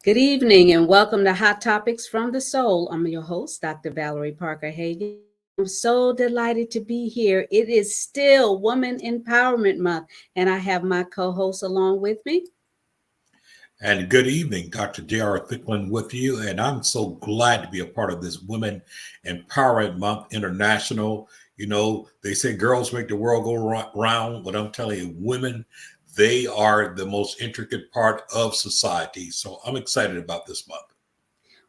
Good evening and welcome to Hot Topics from the Soul. I'm your host, Dr. Valerie Parker Hagan. I'm so delighted to be here. It is still Woman Empowerment Month, and I have my co host along with me. And good evening, Dr. J.R. Thicklin with you. And I'm so glad to be a part of this Women Empowerment Month International. You know, they say girls make the world go round, but I'm telling you, women, they are the most intricate part of society. So I'm excited about this month.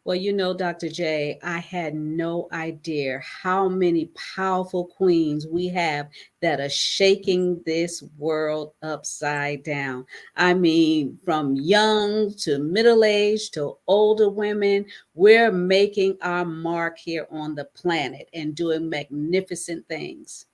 Well, Dr. J, I had no idea how many powerful queens we have that are shaking this world upside down. I mean, from young to middle age to older women, we're making our mark here on the planet and doing magnificent things.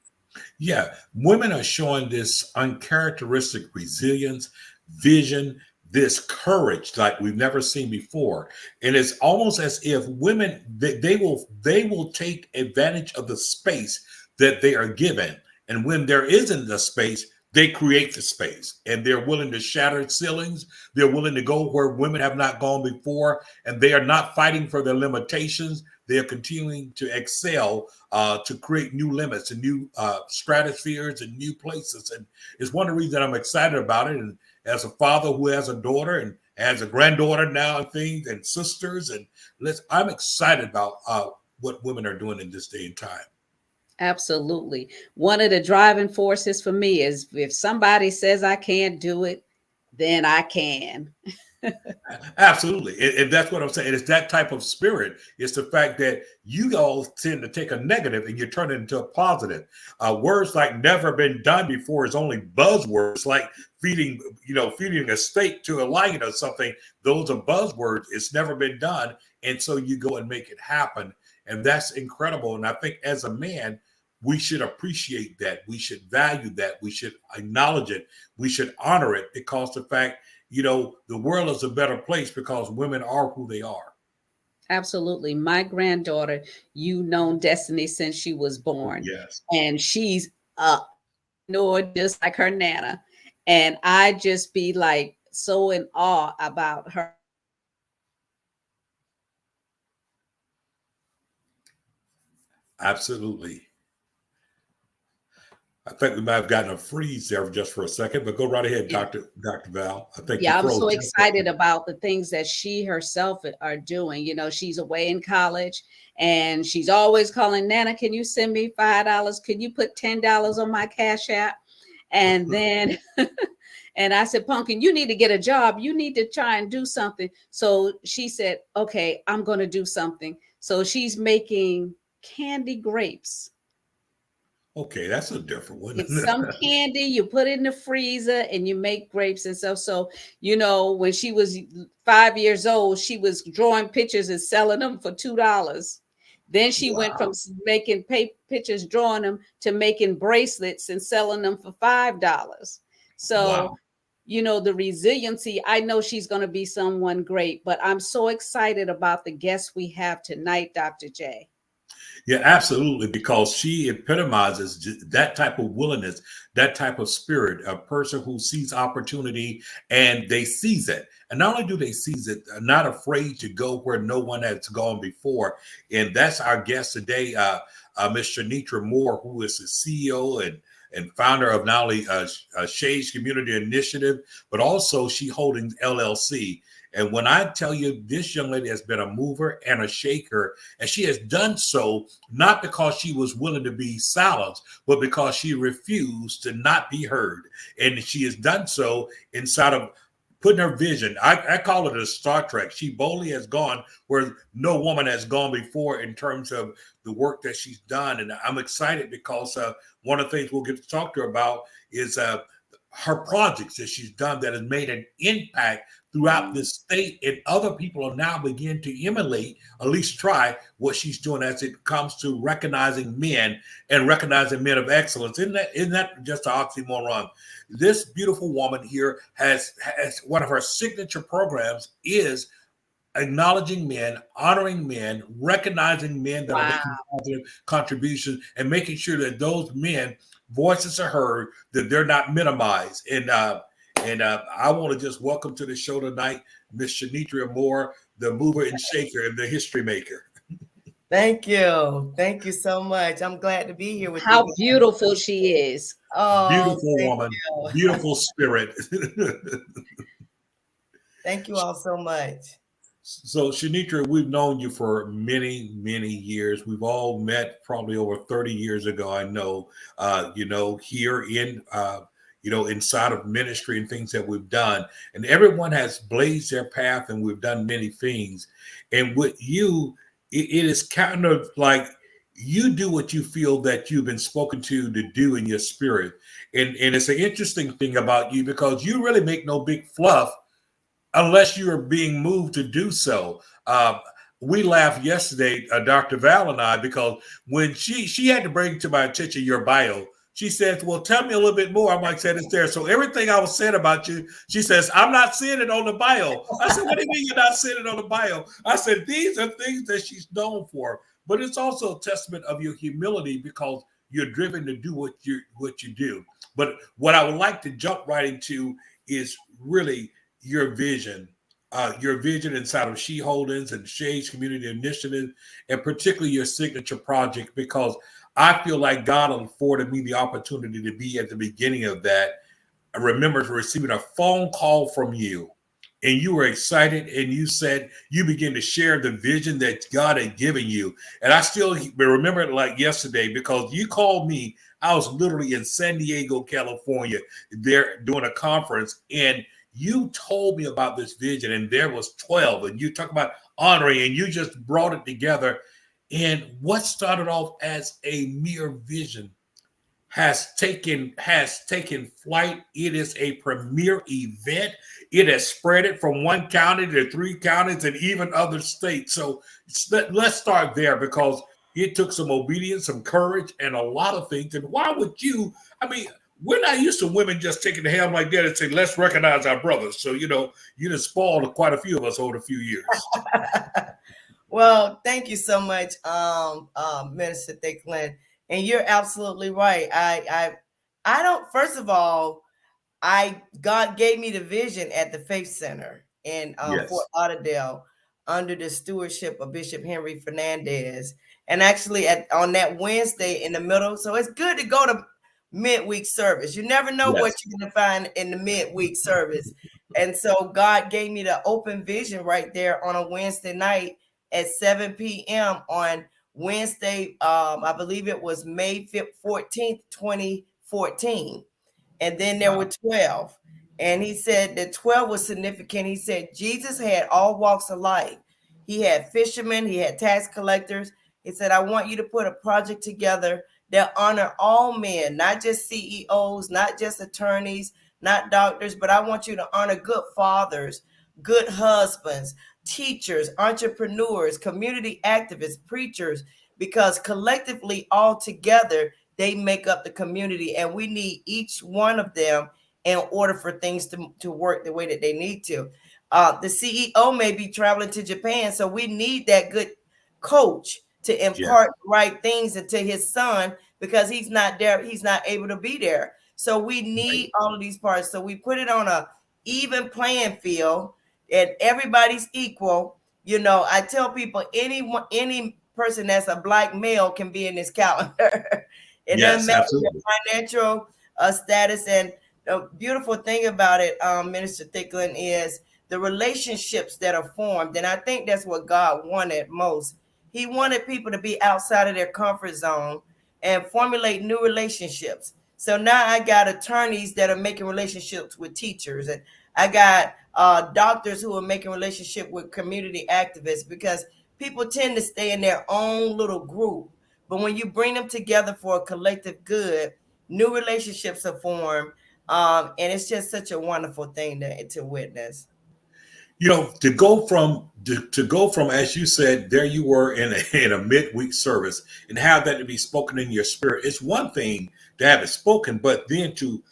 Yeah, women are showing this uncharacteristic resilience, vision, this courage like we've never seen before. And it's almost as if women they will take advantage of the space that they are given. And when there isn't a space, they create the space and they're willing to shatter ceilings. They're willing to go where women have not gone before, and they are not fighting for their limitations. They are continuing to excel to create new limits and new stratospheres and new places. And it's one of the reasons I'm excited about it. And as a father who has a daughter and has a granddaughter now and things and sisters, and I'm excited about what women are doing in this day and time. Absolutely. One of the driving forces for me is if somebody says I can't do it, then I can. Absolutely. And that's what I'm saying. It's that type of spirit. It's the fact that you all tend to take a negative and you turn it into a positive. Words like never been done before is only buzzwords, like feeding a steak to a lion or something. Those are buzzwords. It's never been done. And so you go and make it happen. And that's incredible. And I think as a man, we should appreciate that. We should value that. We should acknowledge it. We should honor it because the fact the world is a better place because women are who they are. Absolutely. My granddaughter, known Destiny since she was born, Yes. and she's just like her nana. And I just be like so in awe about her. Absolutely. I think we might have gotten a freeze there just for a second, but go right ahead, Yeah. Dr. Val. I think you Yeah, I'm froze. so excited about the things that she herself are doing. She's away in college and she's always calling, Nana, can you send me $5? Can you put $10 on my Cash App? And then and I said, Pumpkin, you need to get a job. You need to try and do something. So she said, okay, I'm going to do something. So she's making candy grapes. Okay, that's a different one. It's some candy, you put it in the freezer and you make grapes and stuff. So, when she was 5 years old, she was drawing pictures and selling them for $2. Then she went from making pictures, drawing them to making bracelets and selling them for $5. So, Wow. The resiliency, I know she's going to be someone great, but I'm so excited about the guests we have tonight, Dr. J. Yeah, absolutely, because she epitomizes that type of willingness, that type of spirit, a person who sees opportunity and they seize it. And not only do they seize it, not afraid to go where no one has gone before. And that's our guest today, Ms. Shenetria Moore, who is the CEO and founder of not only SHE Community Initiative, but also SHE Holdings LLC. And when I tell you this young lady has been a mover and a shaker, and she has done so not because she was willing to be silenced, but because she refused to not be heard. And she has done so inside of putting her vision. I call it a Star Trek. She boldly has gone where no woman has gone before in terms of the work that she's done. And I'm excited because one of the things we'll get to talk to her about is her projects that she's done that has made an impact throughout this state, and other people are now beginning to emulate, at least try what she's doing as it comes to recognizing men and recognizing men of excellence. Isn't that just an oxymoron? This beautiful woman here has one of her signature programs is acknowledging men, honoring men, recognizing men that are Wow. making positive contributions, and making sure that those men voices are heard, that they're not minimized. And And I want to just welcome to the show tonight, Miss Shenetria Moore, the mover and shaker and the history maker. Thank you. Thank you so much. I'm glad to be here with you How guys. beautiful she is. Oh, Beautiful thank woman, you. beautiful spirit. Thank you all so much. So, Shenetria, we've known you for many, many years. We've all met probably over 30 years ago, I know, here in, inside of ministry and things that we've done. And everyone has blazed their path and we've done many things. And with you, it is kind of like you do what you feel that you've been spoken to do in your spirit. And it's an interesting thing about you because you really make no big fluff unless you are being moved to do so. We laughed yesterday, Dr. Val and I, because when she had to bring to my attention your bio, she says, well, tell me a little bit more. I'm like, said it's there. So everything I was saying about you, she says, I'm not seeing it on the bio. I said, what do you mean you're not seeing it on the bio? I said, these are things that she's known for. But it's also a testament of your humility because you're driven to do what you do. But what I would like to jump right into is really your vision inside of SHE Holdings and SHE Community Initiatives, and particularly your signature project, because I feel like God afforded me the opportunity to be at the beginning of that. I remember receiving a phone call from you, and you were excited, and you said you began to share the vision that God had given you. And I still remember it like yesterday because you called me. I was literally in San Diego, California, there doing a conference, and you told me about this vision, and there was 12, and you talk about honoring, and you just brought it together. And what started off as a mere vision has taken flight. It is a premier event. It has spread it from one county to 3 counties and even other states. So let's start there because it took some obedience, some courage, and a lot of things. And why would you? I mean, we're not used to women just taking the helm like that and saying, let's recognize our brothers. So, you done spoiled quite a few of us over a few years. Well, thank you so much, Minister Thicklin. And you're absolutely right. I don't, first of all, God gave me the vision at the Faith Center in Yes. Fort Lauderdale under the stewardship of Bishop Henry Fernandez. And actually on that Wednesday in the middle. So it's good to go to midweek service. You never know what you're going to find in the midweek service. And so God gave me the open vision right there on a Wednesday night at 7 p.m. on Wednesday. I believe it was May 14th, 2014. And then there were 12. And he said that 12 was significant. He said Jesus had all walks of life. He had fishermen, he had tax collectors. He said, I want you to put a project together that honor all men, not just CEOs, not just attorneys, not doctors, but I want you to honor good fathers, good husbands, teachers, entrepreneurs, community activists, preachers, because collectively all together, they make up the community, and we need each one of them in order for things to work the way that they need to. The CEO may be traveling to Japan, so we need that good coach to impart the right things into his son because he's not there, he's not able to be there. So we need all of these parts. So we put it on a even playing field and everybody's equal. I tell people any person that's a Black male can be in this calendar. It doesn't matter your financial status. And the beautiful thing about it, Minister Thicklin, is the relationships that are formed. And I think that's what God wanted most. He wanted people to be outside of their comfort zone and formulate new relationships. So now I got attorneys that are making relationships with teachers, and I got doctors who are making relationship with community activists, because people tend to stay in their own little group. But when you bring them together for a collective good, new relationships are formed. And it's just such a wonderful thing to witness. To go from as you said, there you were in a midweek service and have that to be spoken in your spirit. It's one thing to have it spoken, but then to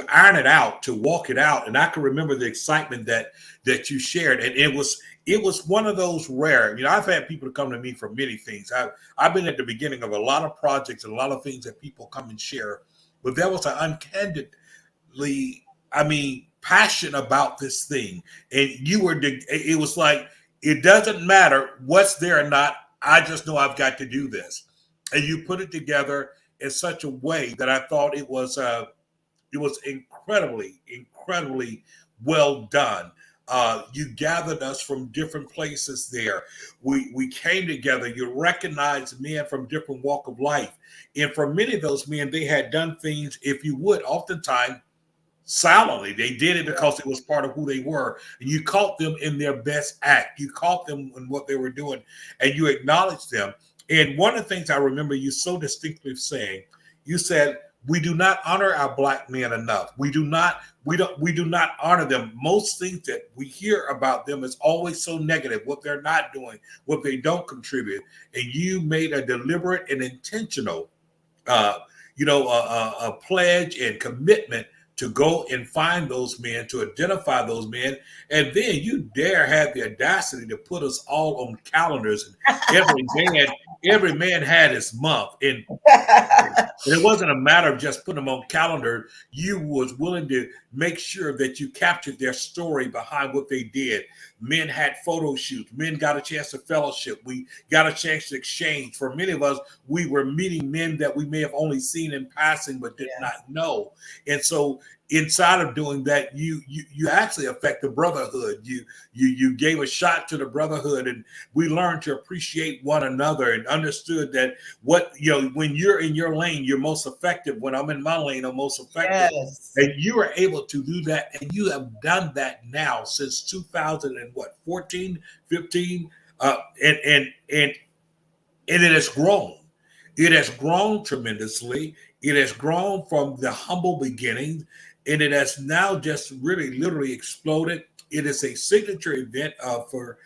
iron it out, to walk it out. And I can remember the excitement that you shared, and it was one of those rare. I've had people to come to me for many things. I've been at the beginning of a lot of projects and a lot of things that people come and share, but there was an uncandidly, passionate about this thing, and it was like, it doesn't matter what's there or not. I just know I've got to do this, and you put it together in such a way that I thought it was incredibly well done. You gathered us from different places there. We came together. You recognized men from different walk of life, and for many of those men, they had done things, if you would, oftentimes silently. They did it because it was part of who they were. And you caught them in their best act. You caught them in what they were doing, and you acknowledged them. And one of the things I remember you so distinctly saying, you said, we do not honor our Black men enough. We do not honor them. Most things that we hear about them is always so negative, what they're not doing, what they don't contribute. And you made a deliberate and intentional a pledge and commitment to go and find those men, to identify those men, and then you dare have the audacity to put us all on calendars. And every man had his month, and it wasn't a matter of just putting them on calendar. You was willing to make sure that you captured their story behind what they did. Men had photo shoots. Men got a chance to fellowship. We got a chance to exchange. For many of us, we were meeting men that we may have only seen in passing but did not know. And so inside of doing that, you actually affect the brotherhood. You gave a shot to the brotherhood, and we learned to appreciate one another and understood that when you're in your lane, you're most effective. When I'm in my lane, I'm most effective. Yes. And you are able to do that, and you have done that now since 2014, 15, and it has grown. It has grown tremendously. It has grown from the humble beginnings, and it has now just really literally exploded. It is a signature event for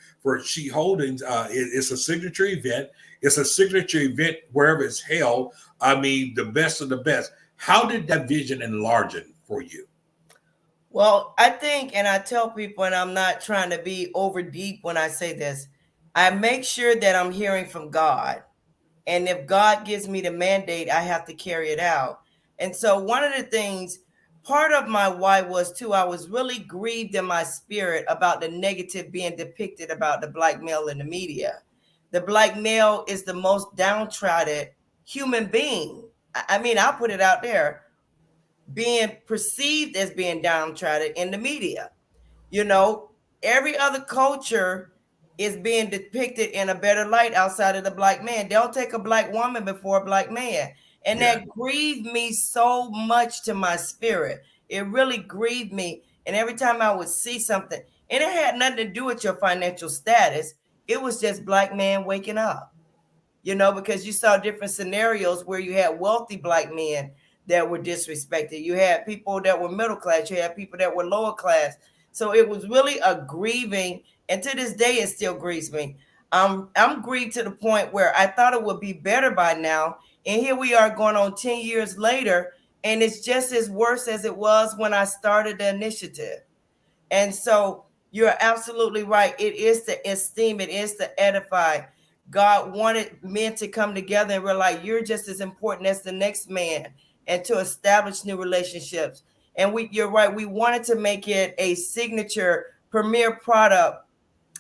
SHE Holdings. It's a signature event. It's a signature event wherever it's held. I mean, the best of the best. How did that vision enlarge for you? Well, I think, and I tell people, and I'm not trying to be over deep when I say this, I make sure that I'm hearing from God. And if God gives me the mandate, I have to carry it out. And so one of the things, part of my why was too, I was really grieved in my spirit about the negative being depicted about the Black male in the media. The Black male is the most downtrodden human being. I mean, I'll put it out there, being perceived as being downtrodden in the media. Every other culture is being depicted in a better light outside of the Black man. They'll take a Black woman before a Black man. And that grieved me so much to my spirit. It really grieved me. And every time I would see something, and it had nothing to do with your financial status, it was just Black man waking up. Because you saw different scenarios where you had wealthy Black men that were disrespected. You had people that were middle class. You had people that were lower class. So it was really a grieving, and to this day, it still grieves me. I'm grieved to the point where I thought it would be better by now. And here we are going on 10 years later, and it's just as worse as it was when I started the initiative. And so you're absolutely right. It is to esteem, it is to edify. God wanted men to come together and realize you're just as important as the next man, and to establish new relationships. And you're right, we wanted to make it a signature premier product,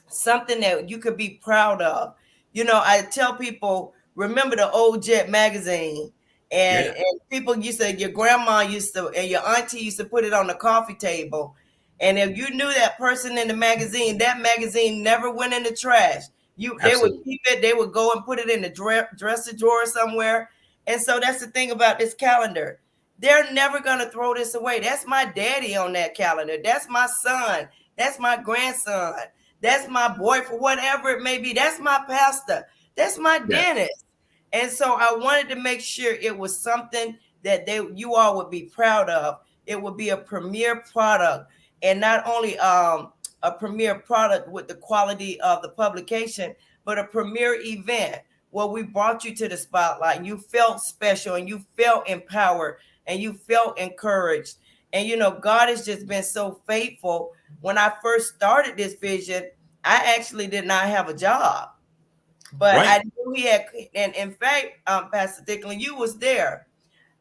something that you could be proud of. I tell people, remember the old Jet magazine, and people used to, your grandma used to, and your auntie used to put it on the coffee table. And if you knew that person in the magazine, that magazine never went in the trash. They would keep it, they would go and put it in the dresser drawer somewhere. And so that's the thing about this calendar. They're never going to throw this away. That's my daddy on that calendar. That's my son. That's my grandson. That's my boy, for whatever it may be. That's my pastor. That's my dentist. And so I wanted to make sure it was something that you all would be proud of. It would be a premier product, and not only a premier product with the quality of the publication, but a premier event where we brought you to the spotlight, and you felt special, and you felt empowered, and you felt encouraged. And, God has just been so faithful. When I first started this vision, I actually did not have a job, but I knew he had, and in fact, Pastor Dicklin, you was there.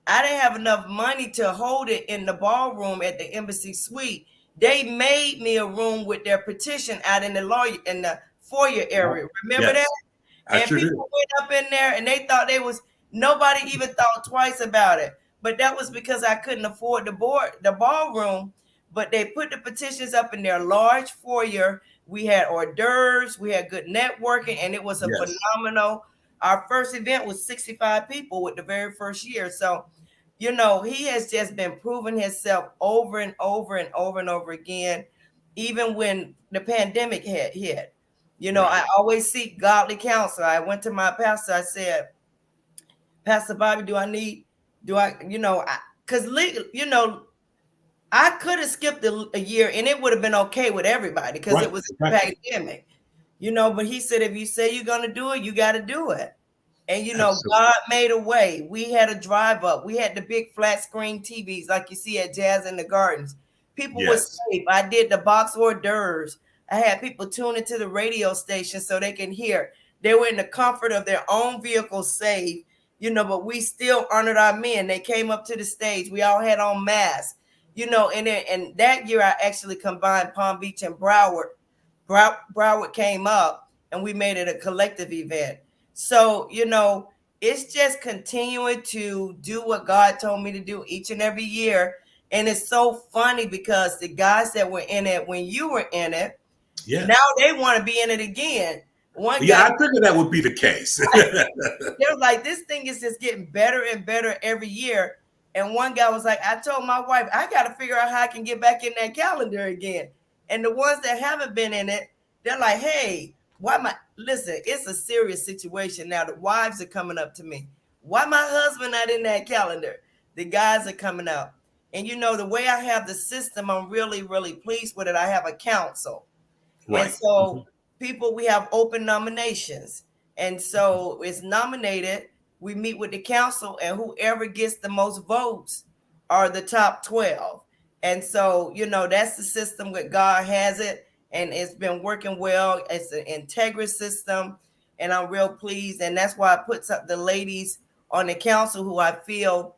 I didn't have enough money to hold it in the ballroom at the Embassy Suite. they made me a room with their petition out in the foyer area. Remember that? Yes, I And sure do. people went up in there and they thought nobody even thought twice about it. But that was because I couldn't afford the ballroom. But they put the petitions up in their large foyer. We had hors d'oeuvres, we had good networking, and it was a Yes, phenomenal. Our first event was 65 people with the very first year. So, he has just been proving himself over and over and over and over again, even when the pandemic had hit. right. I always seek godly counsel. I went to my pastor. I said, Pastor Bobby, because I could have skipped a year and it would have been okay with everybody because Right, it was a right. pandemic, but he said, if you say you're going to do it, you got to do it. And, Absolutely. God made a way. We had a drive up. We had the big flat screen TVs like you see at Jazz in the Gardens. People were Yes, safe. I did the box hors d'oeuvres. I had people tune into the radio station so they can hear. They were in the comfort of their own vehicle, safe, but we still honored our men. They came up to the stage. We all had on masks, and that year I actually combined Palm Beach and Broward. Broward came up and we made it a collective event. So, it's just continuing to do what God told me to do each and every year. And it's so funny because the guys that were in it when you were in it, now yes. they want to be in it again. One Yeah, guy, I figured that would be the case. they're like, this thing is just getting better and better every year. And one guy was like, I told my wife, I got to figure out how I can get back in that calendar again. And the ones that haven't been in it, they're like, hey, listen, it's a serious situation now. The wives are coming up to me. Why my husband not in that calendar? The guys are coming up. And the way I have the system, I'm really, really pleased with it. I have a council. And Right. so we have open nominations. And so it's nominated. We meet with the council, and whoever gets the most votes are the top 12. And so, that's the system that God has it. And it's been working well. It's an integrous system. And I'm real pleased. And that's why I put the ladies on the council who I feel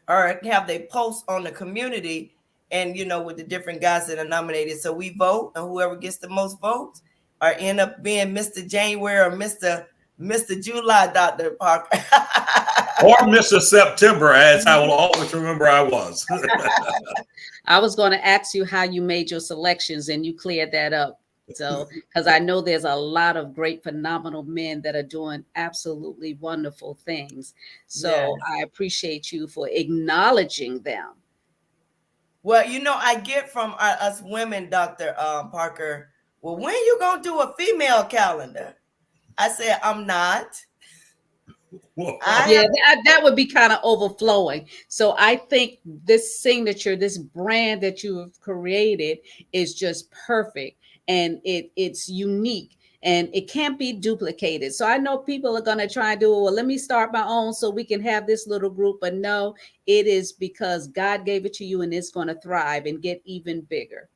or have they post on the community and with the different guys that are nominated. So we vote, and whoever gets the most votes or end up being Mr. January or Mr. July, Dr. Parker. Or Mr. September, as I will always remember I was. I was going to ask you how you made your selections and you cleared that up. So, because I know there's a lot of great, phenomenal men that are doing absolutely wonderful things. So Yes. I appreciate you for acknowledging them. Well, I get from us women, Dr. Parker, well, when you going to do a female calendar? I said, I'm not. Yeah, that would be kind of overflowing. So I think this signature, this brand that you have created is just perfect, and it's unique and it can't be duplicated. So I know people are going to try and do, well, let me start my own so we can have this little group. But no, it is because God gave it to you and it's going to thrive and get even bigger.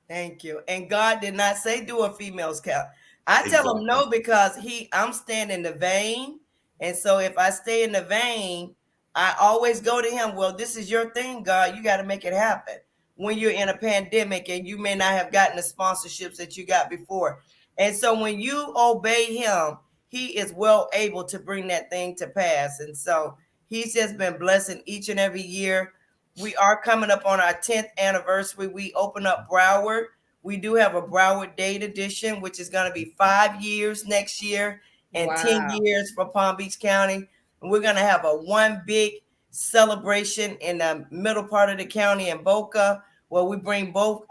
Thank you. And God did not say do a female's count. I tell Exactly. him no because I'm staying in the vein. And so if I stay in the vein, I always go to him. Well, this is your thing, God. You got to make it happen. When you're in a pandemic and you may not have gotten the sponsorships that you got before. And so when you obey him, he is well able to bring that thing to pass. And so he's just been blessing each and every year. We are coming up on our 10th anniversary. We open up Broward. We do have a Broward Dade edition, which is going to be 5 years next year and 10 Wow. years for Palm Beach County. And we're going to have a one big celebration in the middle part of the county in Boca, where we bring both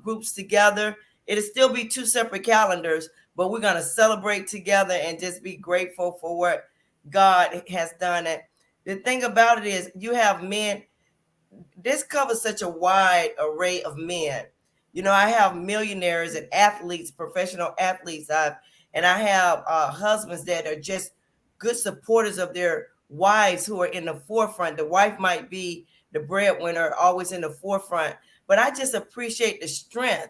groups together. It'll still be two separate calendars, but we're going to celebrate together and just be grateful for what God has done. And the thing about it is you have men. This covers such a wide array of men. I have millionaires and athletes, professional athletes. And I have husbands that are just good supporters of their wives who are in the forefront. The wife might be the breadwinner, always in the forefront. But I just appreciate the strength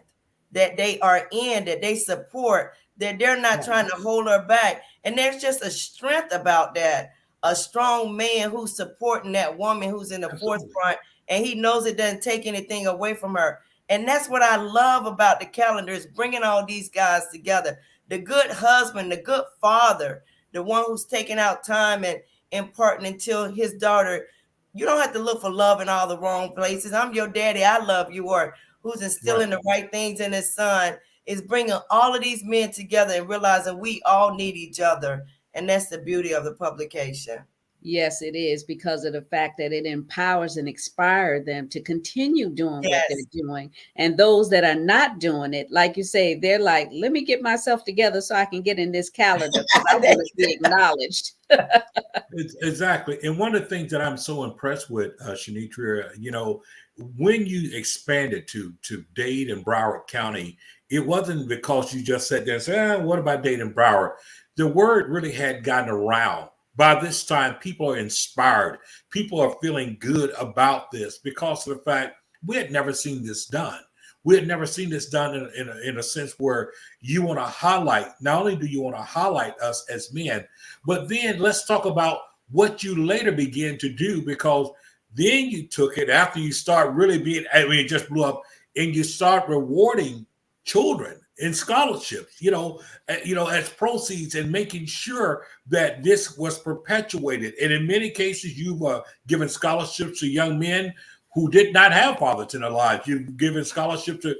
that they are in, that they support, that they're not trying to hold her back. And there's just a strength about that. A strong man who's supporting that woman who's in the Absolutely. forefront, and he knows it doesn't take anything away from her. And that's what I love about the calendar, is bringing all these guys together. The good husband, the good father, the one who's taking out time and imparting until his daughter, you don't have to look for love in all the wrong places. I'm your daddy, I love you. Or who's instilling the right things in his son, is bringing all of these men together and realizing we all need each other. And that's the beauty of the publication. Yes, it is, because of the fact that it empowers and inspires them to continue doing what they're doing. And those that are not doing it, like you say, they're like, let me get myself together so I can get in this calendar because I want to be acknowledged. Exactly. And one of the things that I'm so impressed with, Shenetria, you know, when you expanded to Dade and Broward County, it wasn't because you just sat there and said, what about Dade and Broward? The word really had gotten around. By this time, people are inspired. People are feeling good about this because of the fact we had never seen this done. We had never seen this done in a sense where you want to highlight, not only do you want to highlight us as men, but then let's talk about what you later began to do, because then you took it after you start really being, I mean, it just blew up, and you start rewarding children in scholarships, as proceeds, and making sure that this was perpetuated. And in many cases, you've given scholarships to young men who did not have fathers in their lives. You've given scholarship to,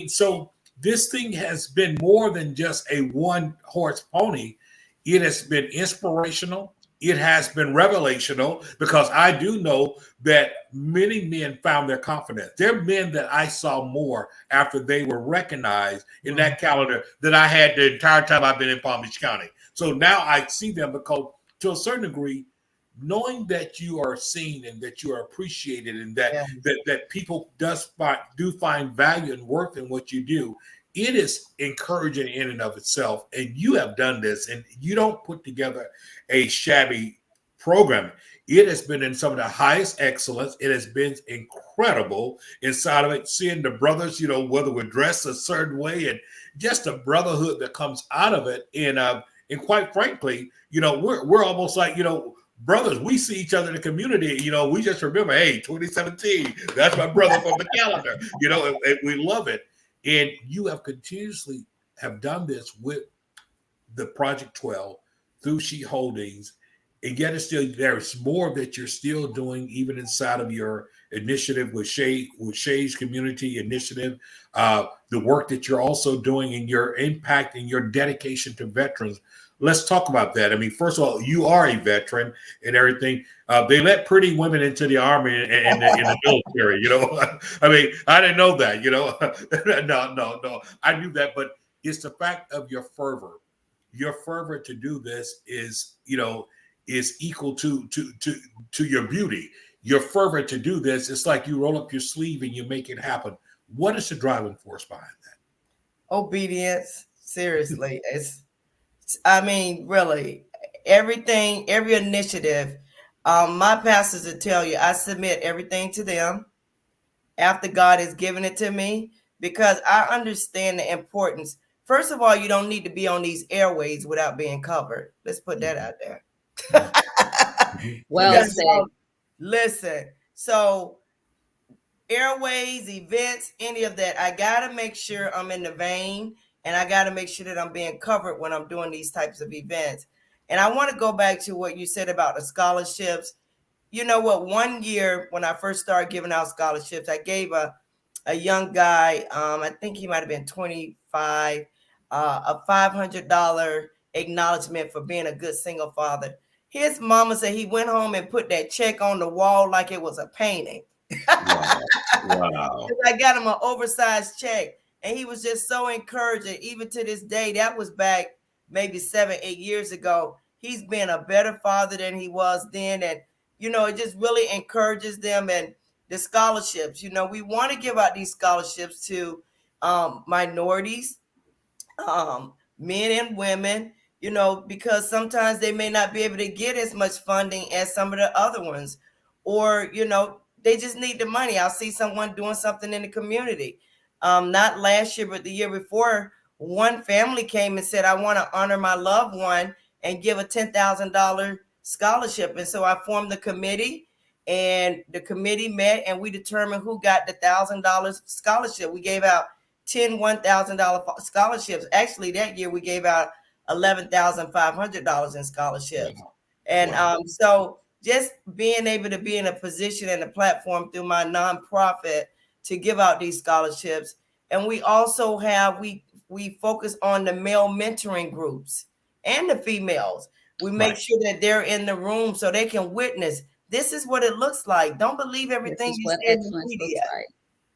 so this thing has been more than just a one-horse pony. It has been inspirational. It has been revelational, because I do know that many men found their confidence. There are men that I saw more after they were recognized in that calendar than I had the entire time I've been in Palm Beach County. So now I see them, because to a certain degree, knowing that you are seen and that you are appreciated, and that people do find value and worth in what you do, it is encouraging in and of itself. And you have done this, and you don't put together a shabby program. It has been in some of the highest excellence. It has been incredible inside of it, seeing the brothers, whether we're dressed a certain way, and just the brotherhood that comes out of it. And quite frankly, we're almost like, brothers. We see each other in the community. We just remember, hey, 2017, that's my brother from the calendar, and we love it. And you have continuously have done this with the Project 12 through SHE Holdings, and yet it's still, there's more that you're still doing even inside of your initiative with SHE's Community Initiative, the work that you're also doing, and your impact and your dedication to veterans. Let's talk about that. I mean, first of all, you are a veteran and everything. They let pretty women into the Army and in the military, I mean, I didn't know that, No. I knew that, but it's the fact of your fervor. Your fervor to do this is equal to your beauty. Your fervor to do this, it's like you roll up your sleeve and you make it happen. What is the driving force behind that? Obedience. Seriously. Really, everything, every initiative, my pastors will tell you, I submit everything to them after God has given it to me, because I understand the importance. First of all, you don't need to be on these airways without being covered. Let's put that out there. Well said. Listen, so airways, events, any of that, I got to make sure I'm in the vein, and I got to make sure that I'm being covered when I'm doing these types of events. And I want to go back to what you said about the scholarships. You know what? One year when I first started giving out scholarships, I gave a young guy, I think he might have been 25, a $500 acknowledgement for being a good single father. His mama said he went home and put that check on the wall like it was a painting. Wow. I got him an oversized check, and he was just so encouraging. Even to this day, that was back maybe 7-8 years ago. He's been a better father than he was then. And, it just really encourages them. And the scholarships, we want to give out these scholarships to minorities, men and women, because sometimes they may not be able to get as much funding as some of the other ones, or, they just need the money. I'll see someone doing something in the community. Not last year, but the year before, one family came and said, I want to honor my loved one and give a $10,000 scholarship. And so I formed the committee, and the committee met and we determined who got the $1,000 scholarship. We gave out 10 $1,000 scholarships. Actually, that year we gave out $11,500 in scholarships. Wow. And Wow. so just being able to be in a position and a platform through my nonprofit to give out these scholarships. And we also have, we focus on the male mentoring groups and the females. We make sure that they're in the room so they can witness. This is what it looks like. Don't believe everything you see in the media.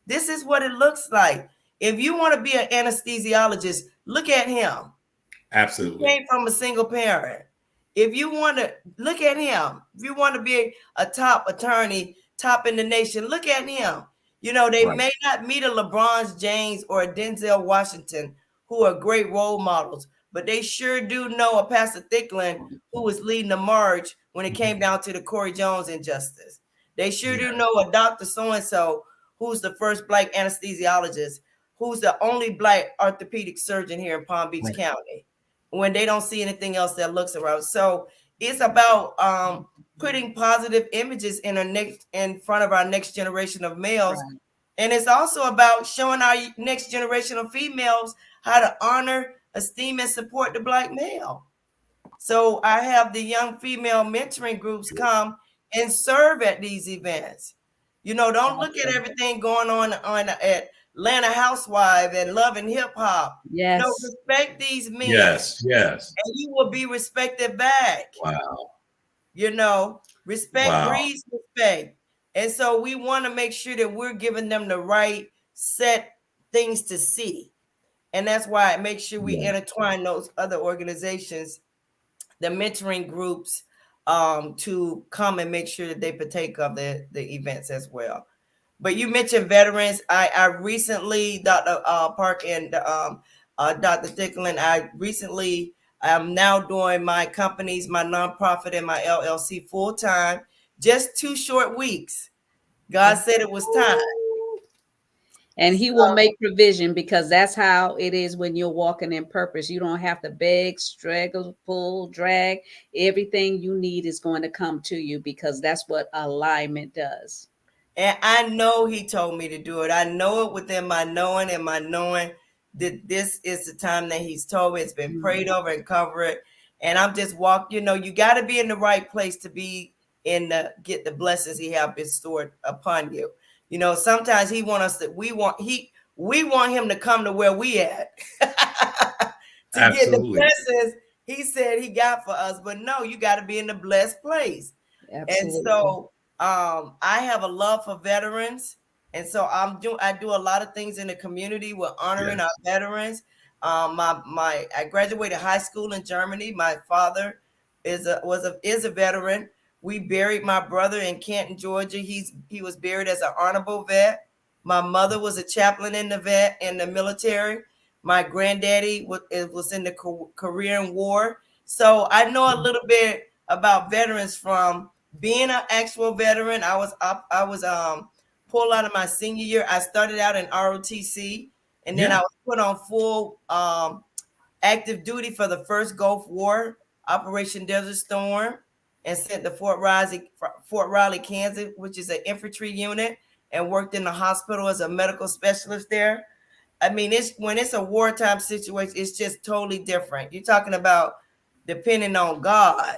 This is what it looks like. If you want to be an anesthesiologist, look at him. Absolutely. He came from a single parent. If you want to look at him, if you want to be a top attorney, top in the nation, look at him. You know, they may not meet a LeBron James or a Denzel Washington, who are great role models, but they sure do know a Pastor Thicklin who was leading the march when it came down to the Corey Jones injustice. They sure do know a Dr. So-and-so who's the first Black anesthesiologist, who's the only Black orthopedic surgeon here in Palm Beach County, when they don't see anything else that looks around. So it's about putting positive images in front of our next generation of males. And it's also about showing our next generation of females how to honor, esteem, and support the Black male. So I have the young female mentoring groups come and serve at these events. You know, don't look at everything going on at Atlanta Housewife and Love and Hip Hop. Yes. No, respect these men. Yes, yes. And you will be respected back. Wow. You know, respect breeds respect. And so we want to make sure that we're giving them the right set things to see. And that's why I make sure we intertwine those other organizations, the mentoring groups, to come and make sure that they partake of the events as well. But you mentioned veterans. I recently, Dr. Park and Dr. Thicklin, I'm now doing my companies, my nonprofit and my LLC full time, just 2 short weeks. God said it was time. And he will make provision, because that's how it is when you're walking in purpose. You don't have to beg, struggle, pull, drag. Everything you need is going to come to you, because that's what alignment does. And I know he told me to do it. I know it within my knowing and my knowing that this is the time that he's told me. It's been prayed over and covered. And I'm just you know, you got to be in the right place to be get the blessings he have bestowed upon you. You know, sometimes we want him to come to where we at to get the blessings he said he got for us. But no, you got to be in the blessed place. Absolutely. And so I have a love for veterans. And so I do a lot of things in the community with honoring our veterans. I graduated high school in Germany. My father is a veteran. We buried my brother in Canton, Georgia. He was buried as an honorable vet. My mother was a chaplain in the military. My granddaddy was in the Korean War. So I know a little bit about veterans from being an actual veteran. I was pulled out of my senior year. I started out in ROTC, and then I was put on full active duty for the first Gulf War, Operation Desert Storm, and sent to Fort Riley, Kansas, which is an infantry unit, and worked in the hospital as a medical specialist there. I mean, when it's a wartime situation, it's just totally different. You're talking about depending on God.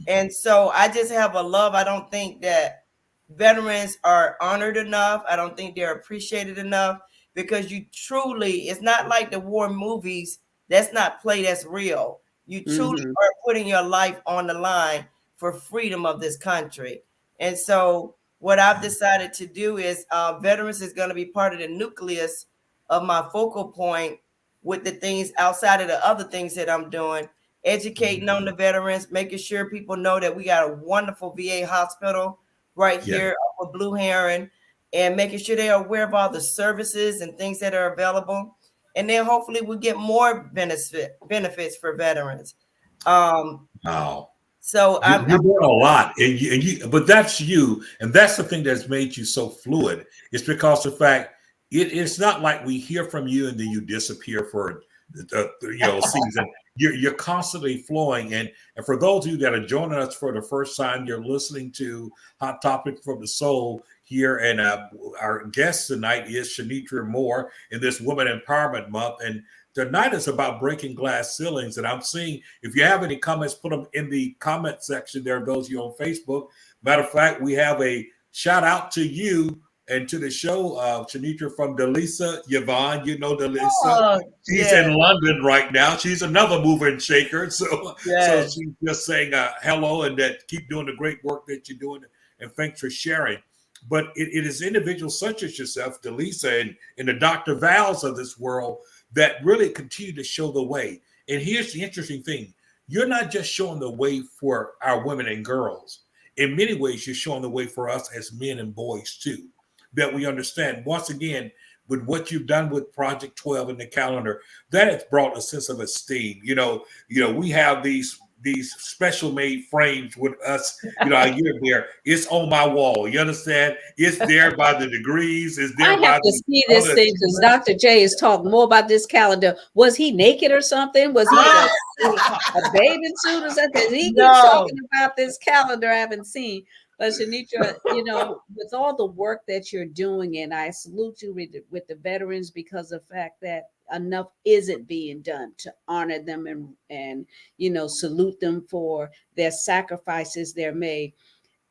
And so I just have a love. I don't think that veterans are honored enough. I don't think they're appreciated enough, because it's not like the war movies. That's not play, that's real. You truly are putting your life on the line for freedom of this country. And so what I've decided to do is veterans is going to be part of the nucleus of my focal point with the things outside of the other things that I'm doing, educating on the veterans, making sure people know that we got a wonderful VA hospital right here up with Blue Heron, and making sure they are aware of all the services and things that are available. And then hopefully we'll get more benefits for veterans. Wow. So you're doing a lot, but that's you, and that's the thing that's made you so fluid. It's because the fact it's not like we hear from you and then you disappear for season. You're constantly flowing. And for those of you that are joining us for the first time, you're listening to Hot Topic from the Soul here. And our guest tonight is Shenetria Moore in this Women Empowerment Month. And tonight is about breaking glass ceilings. And I'm seeing, if you have any comments, put them in the comment section there, those of you on Facebook. Matter of fact, we have a shout out to you and to the show, Shenetria, from Delisa Yvonne. You know Delisa. Oh, she's in London right now. She's another mover and shaker. So yes. she's just saying hello and that keep doing the great work that you're doing. And thanks for sharing. But it is individuals such as yourself, Delisa, and the Dr. Vals of this world that really continue to show the way. And here's the interesting thing. You're not just showing the way for our women and girls. In many ways, you're showing the way for us as men and boys too. That we understand, once again, with what you've done with Project 12 in the calendar, that has brought a sense of esteem. We have these special made frames with us. I get there. It's on my wall. You understand? It's there by the degrees. It's there. I have to see this thing because Dr. J is talking more about this calendar. Was he naked or something? Was he a bathing suit or something? He keeps talking about this calendar I haven't seen. But Shenetria, with all the work that you're doing, and I salute you with the veterans because of the fact that enough isn't being done to honor them and salute them for their sacrifices they're made.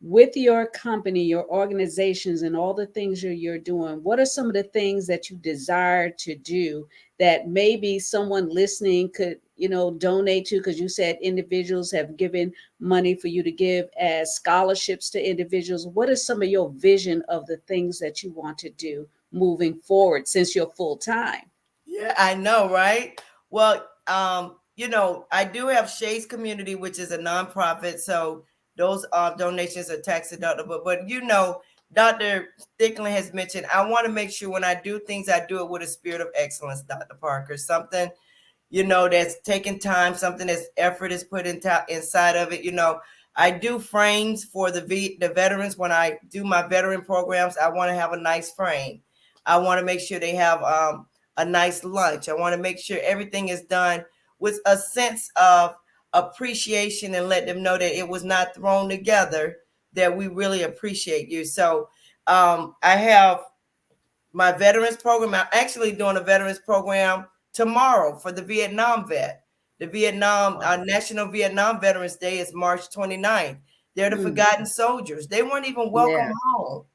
With your company, your organizations, and all the things you're doing, what are some of the things that you desire to do that maybe someone listening could, donate to? Because you said individuals have given money for you to give as scholarships to individuals. What is some of your vision of the things that you want to do moving forward since you're full time? Yeah, I know, right? Well, I do have SHE Community, which is a nonprofit. So those donations are tax deductible. But Dr. Thicklin has mentioned, I want to make sure when I do things, I do it with a spirit of excellence, Dr. Parker. Something, that's taking time, something that's effort is put inside of it. I do frames for the veterans. When I do my veteran programs, I want to have a nice frame. I want to make sure they have a nice lunch. I want to make sure everything is done with a sense of appreciation and let them know that it was not thrown together, that we really appreciate you. So I have my veterans program. I'm actually doing a veterans program tomorrow for the Vietnam vet. The National Vietnam Veterans Day is March 29th. They're the forgotten soldiers. They weren't even welcome home.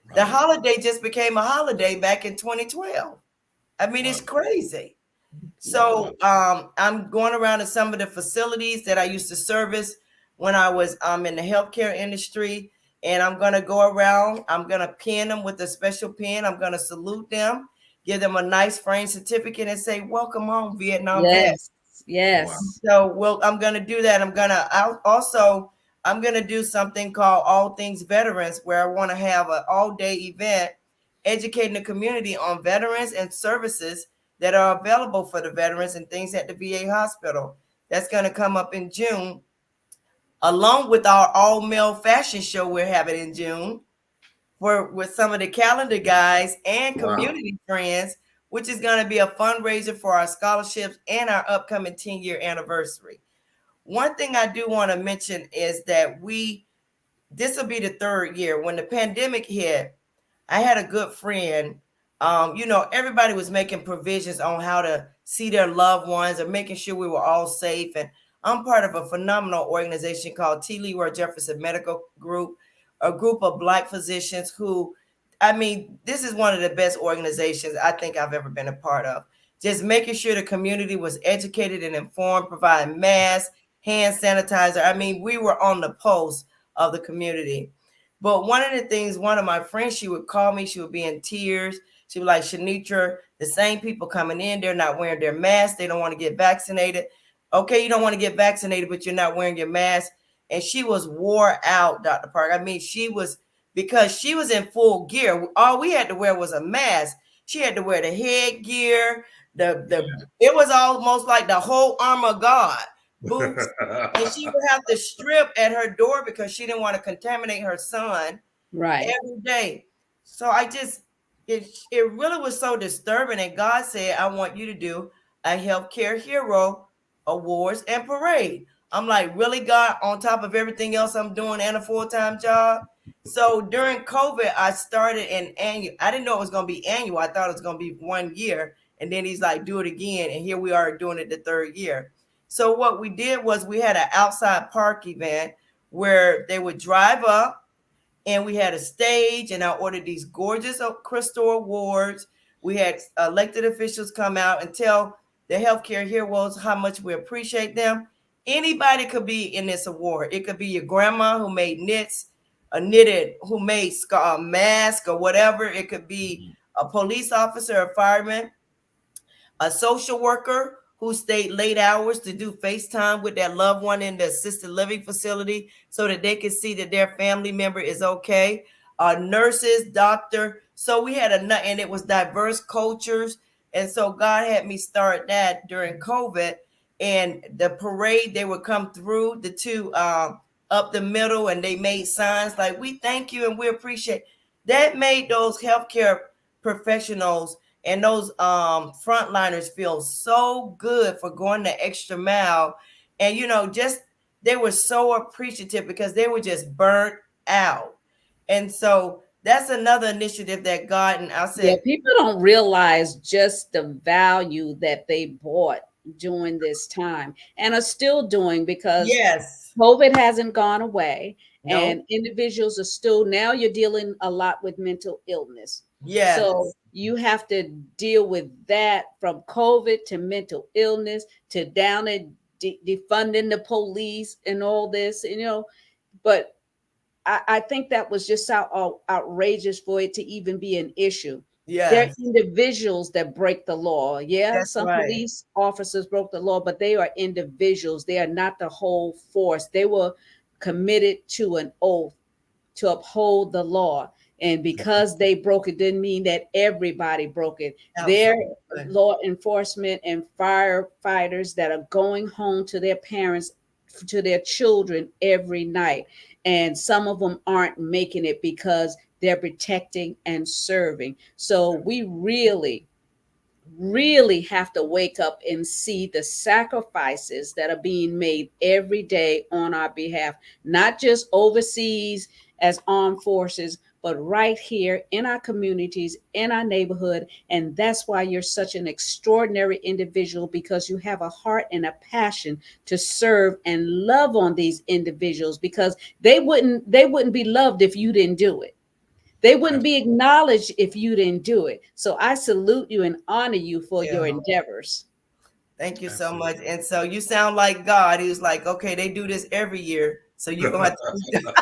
Right. The holiday just became a holiday back in 2012. I mean, it's crazy. So I'm going around to some of the facilities that I used to service when I was in the healthcare industry. And I'm going to go around. I'm going to pin them with a special pin. I'm going to salute them, give them a nice frame certificate and say, welcome home, Vietnam vets. Yes. So I'm going to do that. I'm going to do something called All Things Veterans, where I want to have an all-day event educating the community on veterans and services that are available for the veterans and things at the VA hospital. That's going to come up in June, along with our all-male fashion show we're having in June with some of the calendar guys and community friends, which is going to be a fundraiser for our scholarships and our upcoming 10-year anniversary. One thing I do want to mention is that this will be the third year. When the pandemic hit, I had a good friend. Everybody was making provisions on how to see their loved ones and making sure we were all safe. And I'm part of a phenomenal organization called T. Leroy Jefferson Medical Group, a group of Black physicians who, this is one of the best organizations I think I've ever been a part of. Just making sure the community was educated and informed, providing masks, hand sanitizer. We were on the pulse of the community. But one of the things, one of my friends, she would call me, she would be in tears. She was like, Shenetria, the same people coming in, they're not wearing their masks. They don't want to get vaccinated. Okay, you don't want to get vaccinated, but you're not wearing your mask. And she was wore out, Dr. Park. Because she was in full gear. All we had to wear was a mask. She had to wear the headgear. It was almost like the whole armor of God. Boots, and she would have to strip at her door because she didn't want to contaminate her son every day. So it really was so disturbing. And God said, I want you to do a healthcare hero awards and parade. I'm like, really, God, on top of everything else I'm doing and a full-time job? So during COVID, I started an annual. I didn't know it was going to be annual. I thought it was going to be 1 year. And then he's like, do it again. And here we are doing it the 3rd year. So what we did was we had an outside park event where they would drive up, and we had a stage, and I ordered these gorgeous crystal awards. We had elected officials come out and tell the healthcare heroes how much we appreciate them. Anybody could be in this award. It could be your grandma who made knits, a knitted who made a mask or whatever. It could be a police officer, a fireman, a social worker who stayed late hours to do FaceTime with their loved one in the assisted living facility so that they can see that their family member is okay. Nurses, doctor. So we had and it was diverse cultures. And so God had me start that during COVID. And the parade, they would come through the two up the middle, and they made signs like, we thank you and we appreciate. That made those healthcare professionals and those frontliners feel so good for going the extra mile. And, just they were so appreciative because they were just burnt out. And so that's another initiative that God, and I said, people don't realize just the value that they bought during this time and are still doing, because yes, COVID hasn't gone away. no, And individuals are still, now you're dealing a lot with mental illness. yes, So you have to deal with that, from COVID to mental illness to down and defunding the police and all this, but I think that was just so outrageous for it to even be an issue. There are yes, individuals that break the law. Yeah, that's some right. police officers broke the law, but they are individuals. They are not the whole force. They were committed to an oath to uphold the law. And because they broke it didn't mean that everybody broke it. There are Absolutely. law enforcement and firefighters that are going home to their parents, to their children every night. And some of them aren't making it because they're protecting and serving. So we really have to wake up and see the sacrifices that are being made every day on our behalf, not just overseas as armed forces, but right here in our communities, in our neighborhood. And that's why you're such an extraordinary individual, because you have a heart and a passion to serve and love on these individuals, because they wouldn't be loved if you didn't do it. They wouldn't be acknowledged if you didn't do it. So I salute you and honor you for your endeavors. Thank you so much. And so you sound like God. He was like, okay, they do this every year, so you're going to have to.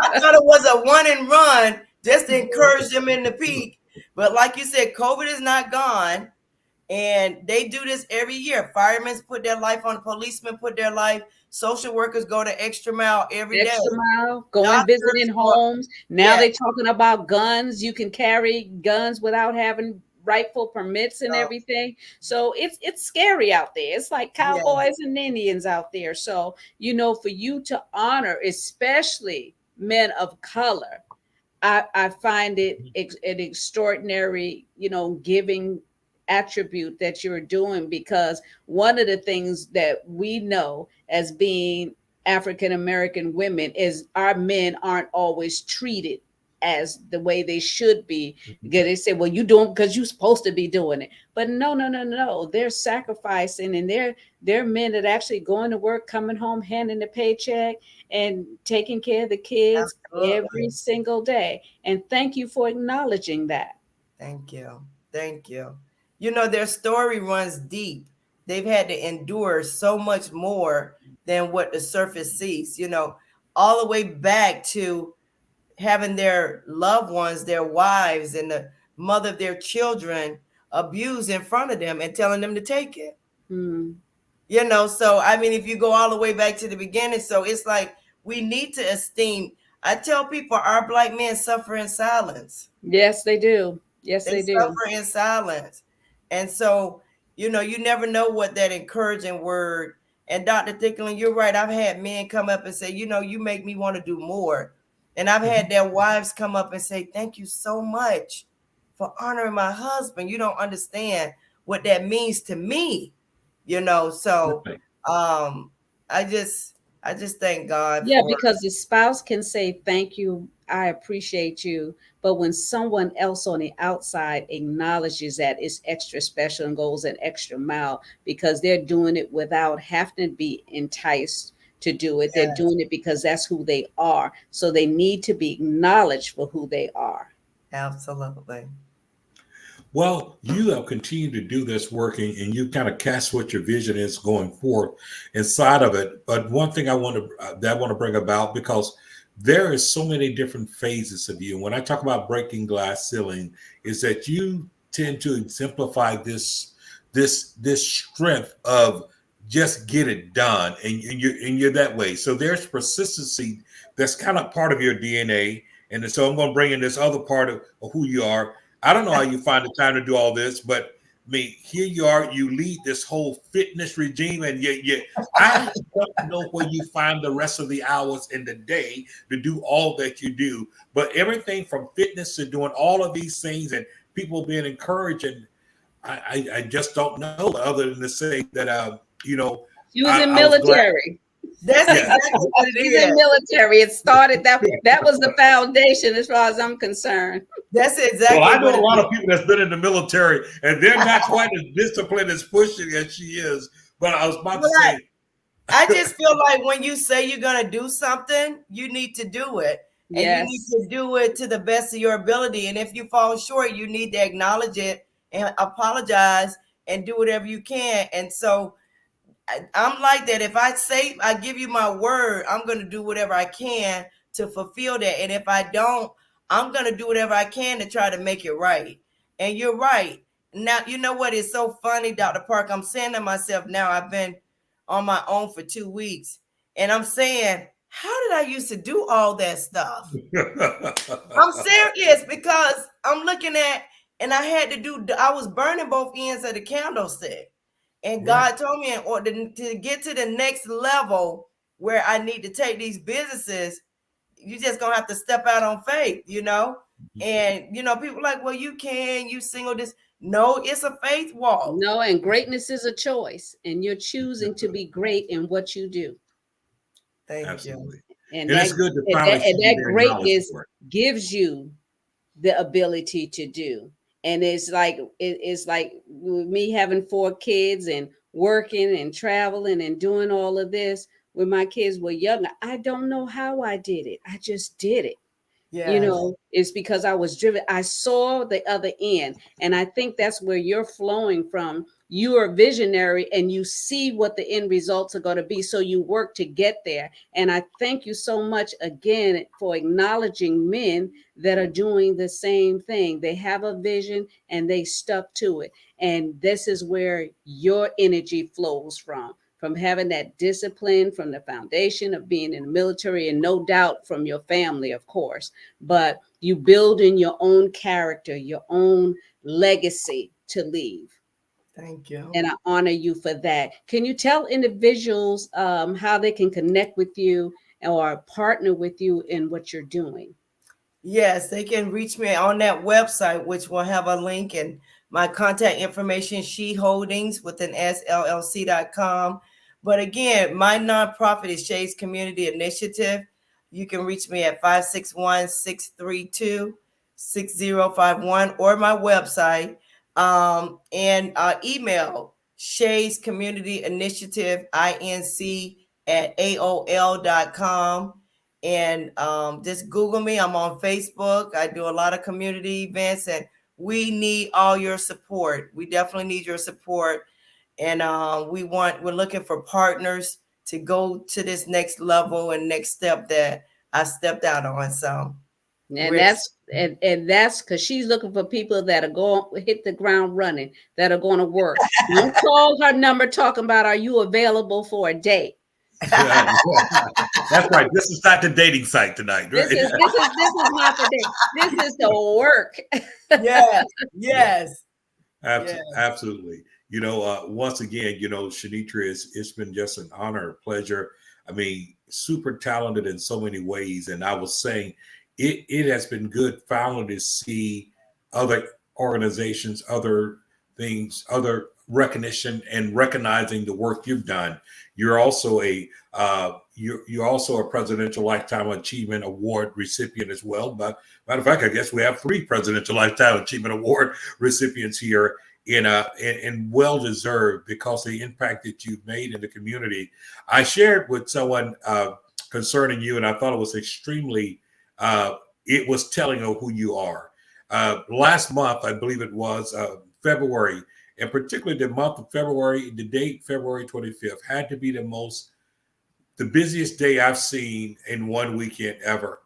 I thought it was a one and run just to encourage them in the peak. But like you said, COVID is not gone. And they do this every year. Firemen put their life on, policemen put their life, social workers go the extra mile every day. Extra mile, going visiting homes. Now they're talking about guns. You can carry guns without having rightful permits and everything. So it's scary out there. It's like cowboys and Indians out there. So, for you to honor, especially men of color, I find it an extraordinary, giving attribute that you're doing, because one of the things that we know as being African American women is our men aren't always treated as the way they should be, because they say, well, you doing because you're supposed to be doing it. But no, they're sacrificing, and they're men that actually going to work, coming home, handing the paycheck and taking care of the kids every single day. And thank you for acknowledging that. Thank you. Their story runs deep. They've had to endure so much more than what the surface sees, all the way back to having their loved ones, their wives and the mother of their children abused in front of them and telling them to take it. So I mean, if you go all the way back to the beginning, so it's like we need to esteem. I tell people our Black men suffer in silence. Yes, they do. Yes, they do. Suffer in silence. And so, you never know what that encouraging word. And Dr. Thicklin, you're right. I've had men come up and say, you make me want to do more. And I've had their wives come up and say, thank you so much for honoring my husband. You don't understand what that means to me, so I just thank God Yeah, for. because the spouse can say, thank you, I appreciate you. But when someone else on the outside acknowledges that, it's extra special and goes an extra mile because they're doing it without having to be enticed to do it. They're Yes, doing it because that's who they are. So they need to be acknowledged for who they are. absolutely. Well, you have continued to do this working, and you kind of cast what your vision is going forth inside of it. But one thing I want to bring about, because there is so many different phases of you. And when I talk about breaking glass ceiling, is that you tend to exemplify this strength of just get it done, and you're that way. So there's persistency that's kind of part of your DNA. And so I'm going to bring in this other part of who you are. I don't know how you find the time to do all this, but I mean, here you are, you lead this whole fitness regime, and yet I don't know where you find the rest of the hours in the day to do all that you do. But everything from fitness to doing all of these things and people being encouraged, and I just don't know other than to say that She was in I was glad. military. That's Yeah. exactly what it She's in is. military. It started that was the foundation as far as I'm concerned. That's Well, exactly I know what a it lot is. of people that's been in the military, and they're not quite as disciplined as pushing as she is. But I was about to Right. say, I just feel like when you say you're going to do something, you need to do it. And you need Yes. to do it to the best of your ability. And if you fall short, you need to acknowledge it and apologize and do whatever you can. And so I'm like that. If I say, I give you my word, I'm going to do whatever I can to fulfill that. And if I don't, I'm going to do whatever I can to try to make it right. And you're right. Now, you know what is so funny, Dr. Park? I'm saying to myself now, I've been on my own for 2 weeks. And I'm saying, how did I used to do all that stuff? I'm serious because I'm looking at, and I was burning both ends of the candlestick. And right. God told me in order to get to the next level where I need to take these businesses, you just gonna have to step out on faith, And people like, well, you single this. No, it's a faith walk. No, and greatness is a choice, and you're choosing to be great in what you do. Thank you. Absolutely. And And that it's good to and finally that, see and you that being acknowledged greatness for it. gives you the ability to do. And it's like with me having 4 kids and working and traveling and doing all of this when my kids were younger. I don't know how I did it. I just did it. Yes. It's because I was driven. I saw the other end. And I think that's where you're flowing from. You are visionary and you see what the end results are going to be. So you work to get there. And I thank you so much again for acknowledging men that are doing the same thing. They have a vision and they stuck to it. And this is where your energy flows from having that discipline, from the foundation of being in the military, and no doubt from your family, of course. But you build in your own character, your own legacy to leave. Thank you. And I honor you for that. Can you tell individuals how they can connect with you or partner with you in what you're doing? Yes, they can reach me on that website, which will have a link and my contact information, SHE Holdings with an SLLC.com. But again, my nonprofit is SHE's Community Initiative. You can reach me at 561-632-6051 or my website and email SHE's Community Initiative, INC at AOL.com. And just Google me. I'm on Facebook. I do a lot of community events, and we need all your support. We definitely need your support. And we're looking for partners to go to this next level and next step that I stepped out on. So And that's because she's looking for people that are going to hit the ground running, that are going to work. Don't call her number talking about, are you available for a date? That's right. This is not the dating site tonight. Right? This is not the date. This is the work. Yes. Absolutely. Once again, Shenetria, it's been just an honor, a pleasure. I mean, super talented in so many ways. And I was saying, it has been good finally to see other organizations, other things, other recognition and recognizing the work you've done. You're also you're also a Presidential Lifetime Achievement Award recipient as well. But matter of fact, I guess we have 3 Presidential Lifetime Achievement Award recipients here, and well deserved because of the impact that you've made in the community. I shared with someone concerning you, and I thought it was extremely. It was telling of who you are. Last month, I believe it was February, and particularly the month of February, the date February 25th had to be the busiest day I've seen in one weekend ever.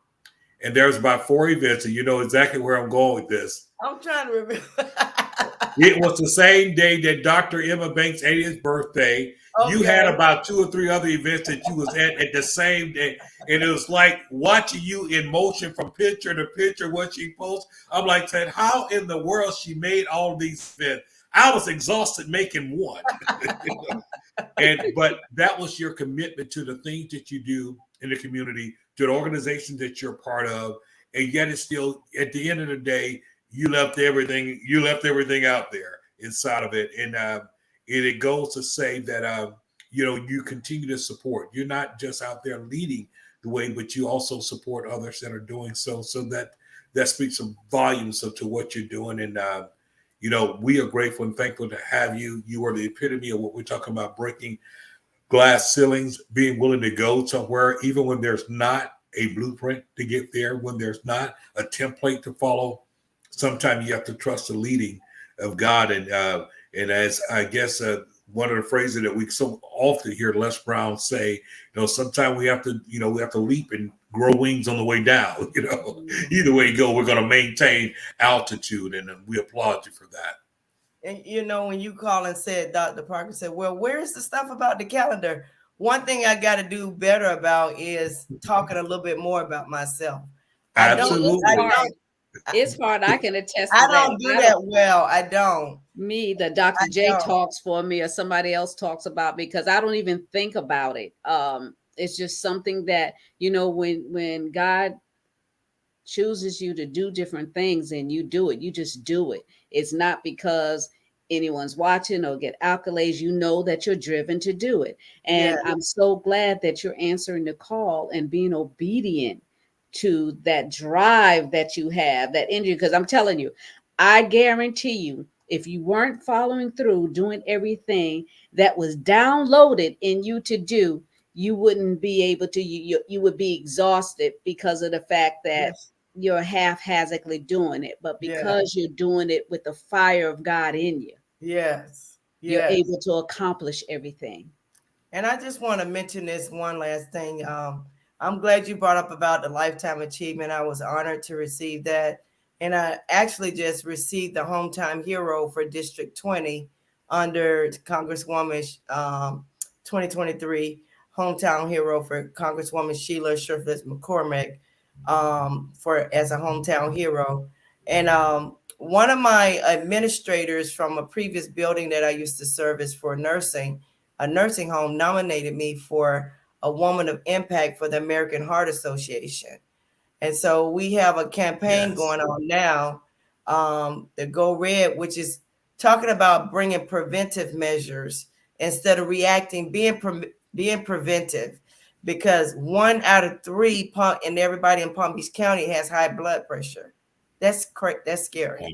And there's about 4 events, and you know exactly where I'm going with this. I'm trying to remember. It was the same day that Dr. Emma Banks' 80th birthday. Okay. You had about 2 or 3 other events that you was at the same day. And it was like watching you in motion from picture to picture, what she posts. I'm like, saying, how in the world she made all these events? I was exhausted making one. But that was your commitment to the things that you do in the community, to the organization that you're part of. And yet it's still, at the end of the day, you left everything out there inside of it. And it goes to say that, you continue to support. You're not just out there leading the way, but you also support others that are doing so. So that speaks some volumes to what you're doing. And, we are grateful and thankful to have you. You are the epitome of what we're talking about, breaking glass ceilings, being willing to go somewhere, even when there's not a blueprint to get there, when there's not a template to follow. Sometimes you have to trust the leading of God. And as I guess one of the phrases that we so often hear Les Brown say, sometimes we have to leap and grow wings on the way down. Either way you go, we're going to maintain altitude, and we applaud you for that. And when you call and said, Dr. Parker said, well, where's the stuff about the calendar? One thing I got to do better about is talking a little bit more about myself. Absolutely. It's hard. I can attest to that. I don't do that well. I don't. Me, the Dr. J talks for me, or somebody else talks about me, because I don't even think about it. It's just something that, when God chooses you to do different things and you do it, you just do it. It's not because anyone's watching or get accolades. You know that you're driven to do it. And I'm so glad that you're answering the call and being obedient to that drive that you have, that energy. Because I'm telling you, I guarantee you, if you weren't following through, doing everything that was downloaded in you to do, you wouldn't be able to, you would be exhausted because of the fact that you're haphazardly doing it. But because you're doing it with the fire of God in you, you're able to accomplish everything. And I just want to mention this one last thing. I'm glad you brought up about the Lifetime Achievement. I was honored to receive that. And I actually just received the Hometown Hero for District 20 under Congresswoman 2023 Hometown Hero for Congresswoman Sheila Sherfitz McCormick as a Hometown Hero. And one of my administrators from a previous building that I used to service for a nursing home, nominated me for a Woman of Impact for the American Heart Association. And so we have a campaign going on now, the Go Red, which is talking about bringing preventive measures instead of reacting, being preventive, because 1 out of 3 and everybody in Palm Beach County has high blood pressure. That's correct. That's scary.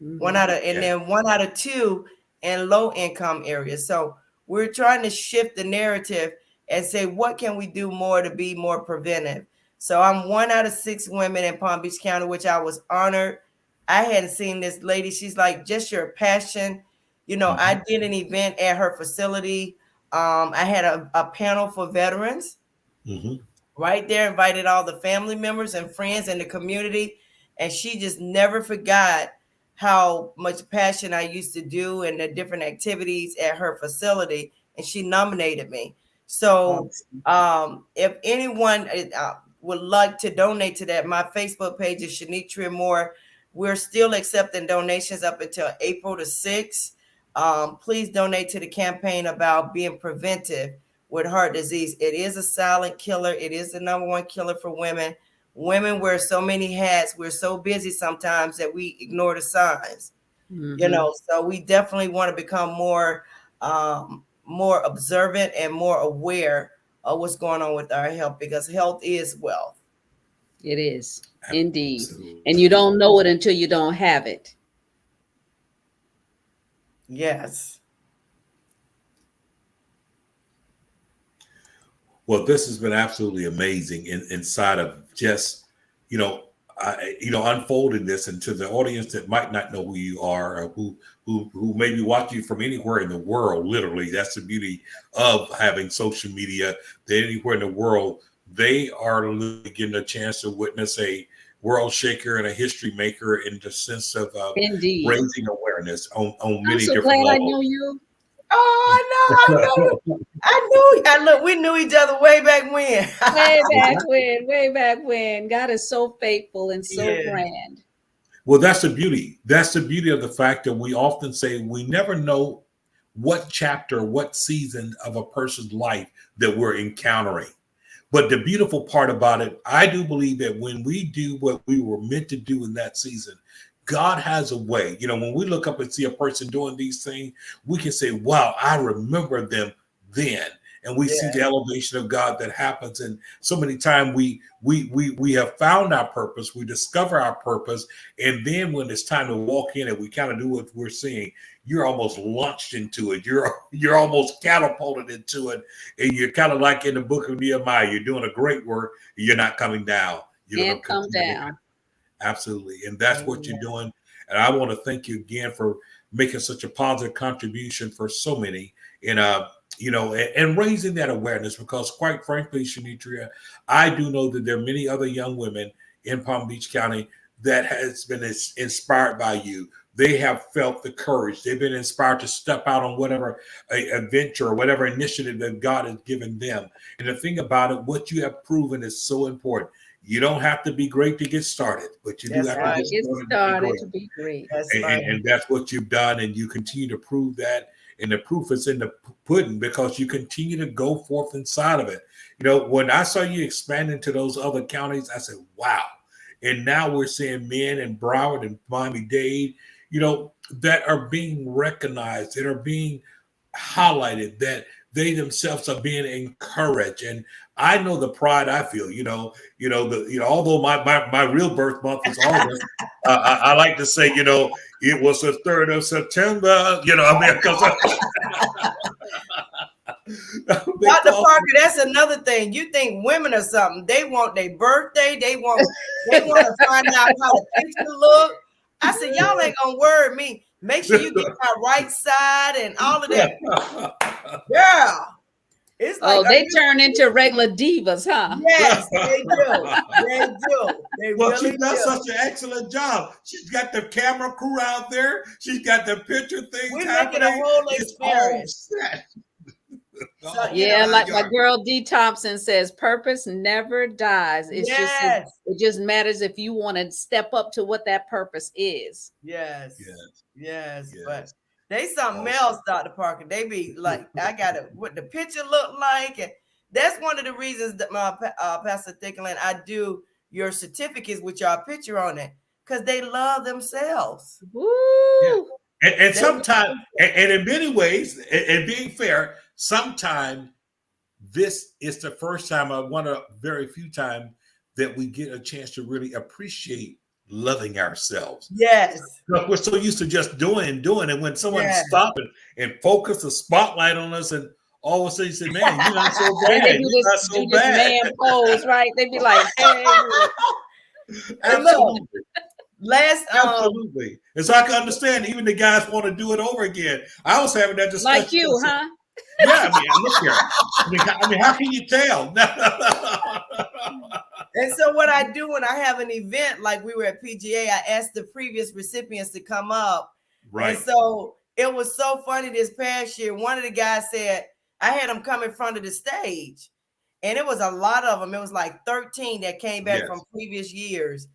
Mm-hmm. 1 out of 2 in low income areas. So we're trying to shift the narrative and say, what can we do more to be more preventive? So I'm 1 out of 6 women in Palm Beach County, which I was honored. I hadn't seen this lady. She's like, just your passion. I did an event at her facility. I had a panel for veterans right there, invited all the family members and friends in the community. And she just never forgot how much passion I used to do and the different activities at her facility. And she nominated me. So if anyone would like to donate to that, my Facebook page is Shenetria Moore. We're still accepting donations up until April the 6th. Please donate to the campaign about being preventive with heart disease. It is a silent killer. It is the #1 killer for women. Women wear so many hats. We're so busy sometimes that we ignore the signs. You know, so we definitely want to become more observant and more aware of what's going on with our health, because health is wealth. It is indeed. Absolutely. And you don't know it until you don't have it. Yes. Well, this has been absolutely amazing inside of just, unfolding this into the audience that might not know who you are, or who may be watching you from anywhere in the world. Literally, that's the beauty of having social media. That anywhere in the world, they are literally getting a chance to witness a world shaker and a history maker in the sense of Indeed. raising awareness on many I'm so different glad levels. I know you. Oh, I know. Look, we knew each other way back when. way back when. God is so faithful and so grand. Well, that's the beauty. That's the beauty of the fact that we often say we never know what chapter, what season of a person's life that we're encountering. But the beautiful part about it, I do believe that when we do what we were meant to do in that season, God has a way. When we look up and see a person doing these things, we can say, wow, I remember them then. And we see the elevation of God that happens. And so many times we have found our purpose, we discover our purpose. And then when it's time to walk in and we kind of do what we're seeing, you're almost launched into it. You're almost catapulted into it. And you're kind of like in the book of Nehemiah, you're doing a great work. You're not coming down. You're Can't come down. Absolutely. And that's what you're doing. And I want to thank you again for making such a positive contribution for so many and raising that awareness, because quite frankly, Shenetria, I do know that there are many other young women in Palm Beach County that has been inspired by you. They have felt the courage. They've been inspired to step out on whatever adventure or whatever initiative that God has given them. And the thing about it, what you have proven is so important. You don't have to be great to get started, but you do have to get started to be great. And that's what you've done, and you continue to prove that. And the proof is in the pudding, because you continue to go forth inside of it. When I saw you expand into those other counties, I said, wow. And now we're seeing men in Broward and Miami-Dade, that are being recognized, that are being highlighted, that they themselves are being encouraged. And I know the pride I feel, although my real birth month is August, I like to say, it was the 3rd of September, Dr. Parker, that's another thing. You think women are something. They want their birthday. They want to find out how the picture look. I said, y'all ain't gonna worry me. Make sure you get my right side and all of that. Yeah. It's like, they turn into regular divas, huh? Yes, they do. They do. Well, really she's done such an excellent job. She's got the camera crew out there. She's got the picture things. We're making a whole experience. Like my girl D. Thompson says, purpose never dies. It just matters if you want to step up to what that purpose is. Yes. But they something else, Dr. Parker. They be like, I got what the picture look like. And that's one of the reasons that my Pastor Thicklin, I do your certificates with your picture on it, because they love themselves. Woo! Yeah. And sometimes, and in many ways, and being fair, sometimes this is the first time, one of very few times, that we get a chance to really appreciate loving ourselves. Yes. We're so used to just doing, and when someone stops and focus the spotlight on us, and all of a sudden you say, man, you're not so bad. They do this man pose, right? They be like, hey. Absolutely. Absolutely. And so I can understand even the guys want to do it over again. I was having that discussion. Like you, huh? Yeah, look here. I mean, how can you tell? And so what I do when I have an event, like we were at PGA, I asked the previous recipients to come up. Right. And so it was so funny this past year. One of the guys said, I had him come in front of the stage. And it was a lot of them. It was like 13 that came back from previous years.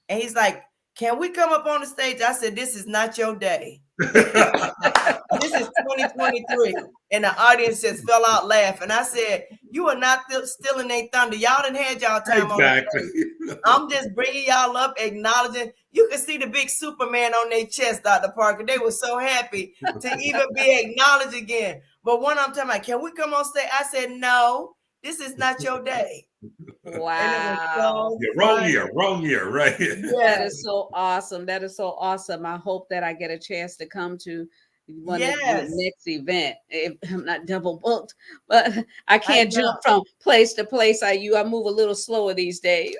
And he's like, can we come up on the stage? I said, this is not your day. This is 2023. And the audience just fell out laughing. I said, You are not stealing their thunder. Y'all done had y'all time Exactly. on the stage. I'm just bringing y'all up, acknowledging. You can see the big Superman on their chest, Dr. Parker. They were so happy to even be acknowledged again. But when I'm talking about, can we come on stage? I said, no, this is not your day. Wow. And it was so Wrong year, right? That is so awesome. That is so awesome. I hope that I get a chance to come to one of the next event. If I'm not double booked, but I can't jump from place to place. I move a little slower these days.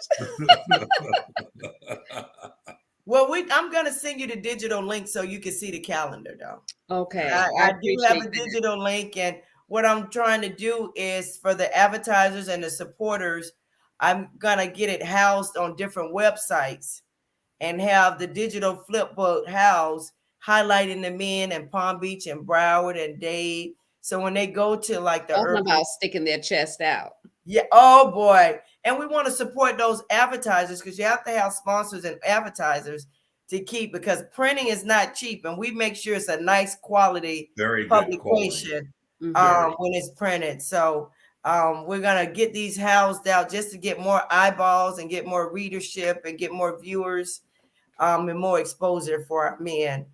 Well, I'm gonna send you the digital link so you can see the calendar, though. Okay. I do have a digital link, and what I'm trying to do is for the advertisers and the supporters, I'm gonna get it housed on different websites and have the digital flip book housed, highlighting the men in Palm Beach and Broward and Dade. So when they go to like the urban, about sticking their chest out. Yeah. Oh boy. And we want to support those advertisers because you have to have sponsors and advertisers to keep, because printing is not cheap, and we make sure it's a nice quality publication when it's printed. So we're gonna get these housed out just to get more eyeballs and get more readership and get more viewers and more exposure for our men.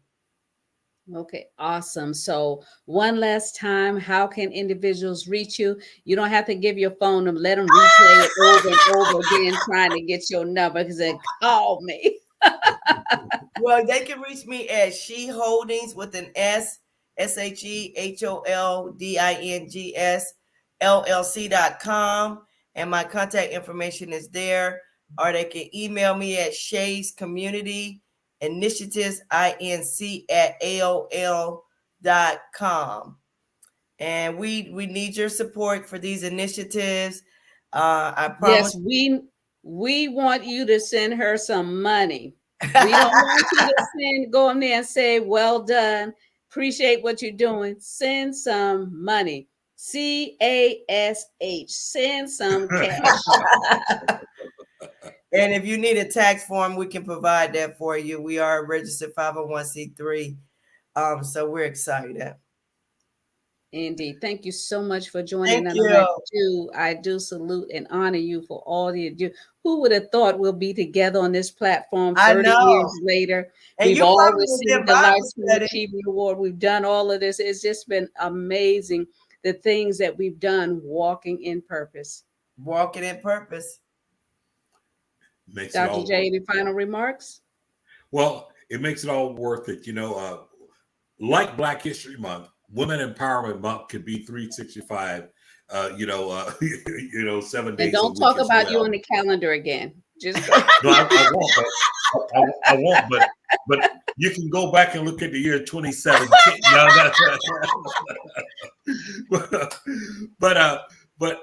Okay, awesome. So one last time, how can individuals reach you? You don't have to give your phone number. Let them replay it over and over again, trying to get your number, because they call me. Well, they can reach me at SHE Holdings with an S, SHEHOLDINGS LLC.com. And my contact information is there. Or they can email me at Shas Community Initiatives, INC at AOL.com. And we need your support for these initiatives. I promise. Yes, we want you to send her some money. We don't want you to go in there and say, well done, appreciate what you're doing. Send some money. CASH. Send some cash. And if you need a tax form, we can provide that for you. We are a registered 501c3. So we're excited. Indeed. Thank you so much for joining us. I do salute and honor you for all you do. Who would have thought we'll be together on this platform 30 years later? And we've all received the Lifetime Achievement Award. We've done all of this. It's just been amazing, the things that we've done walking in purpose. Walking in purpose. Dr. J, any final remarks? Well, it makes it all worth it. Like Black History Month, Women Empowerment Month could be 365, 7 days. And don't talk about you on the calendar again. Just no, I won't. I won't. But you can go back and look at the year 2017. But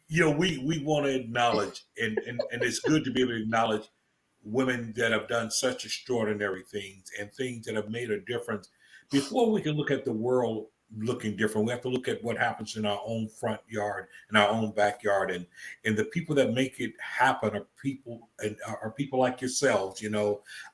we want to acknowledge, and it's good to be able to acknowledge women that have done such extraordinary things and things that have made a difference. Before we can look at the world looking different, we have to look at what happens in our own front yard, in our own backyard, and the people that make it happen are people like yourselves.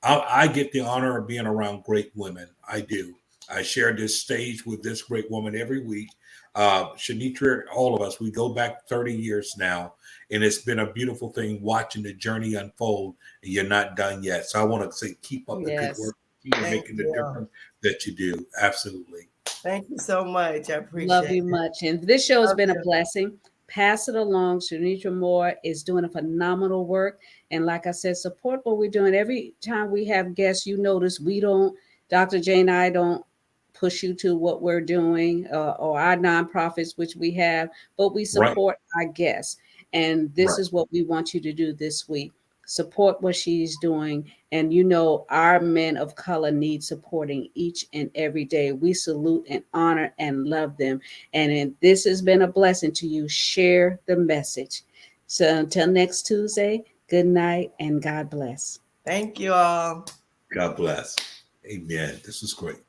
I get the honor of being around great women. I do. I share this stage with this great woman every week. Shenetria, all of us, we go back 30 years now, and it's been a beautiful thing watching the journey unfold, and you're not done yet. So I want to say, keep up the good work. Keep making the difference that you do. Absolutely. Thank you so much. I appreciate it. Love you much. And this show has been a blessing. Pass it along. Shenetria Moore is doing a phenomenal work. And like I said, support what we're doing. Every time we have guests, you notice Dr. J and I don't push you to what we're doing or our nonprofits, which we have, but we support our guests. And this is what we want you to do this week. Support what she's doing. And our men of color need supporting each and every day. We salute and honor and love them. And this has been a blessing to you. Share the message. So until next Tuesday, good night and God bless. Thank you all. God bless. Amen. This was great.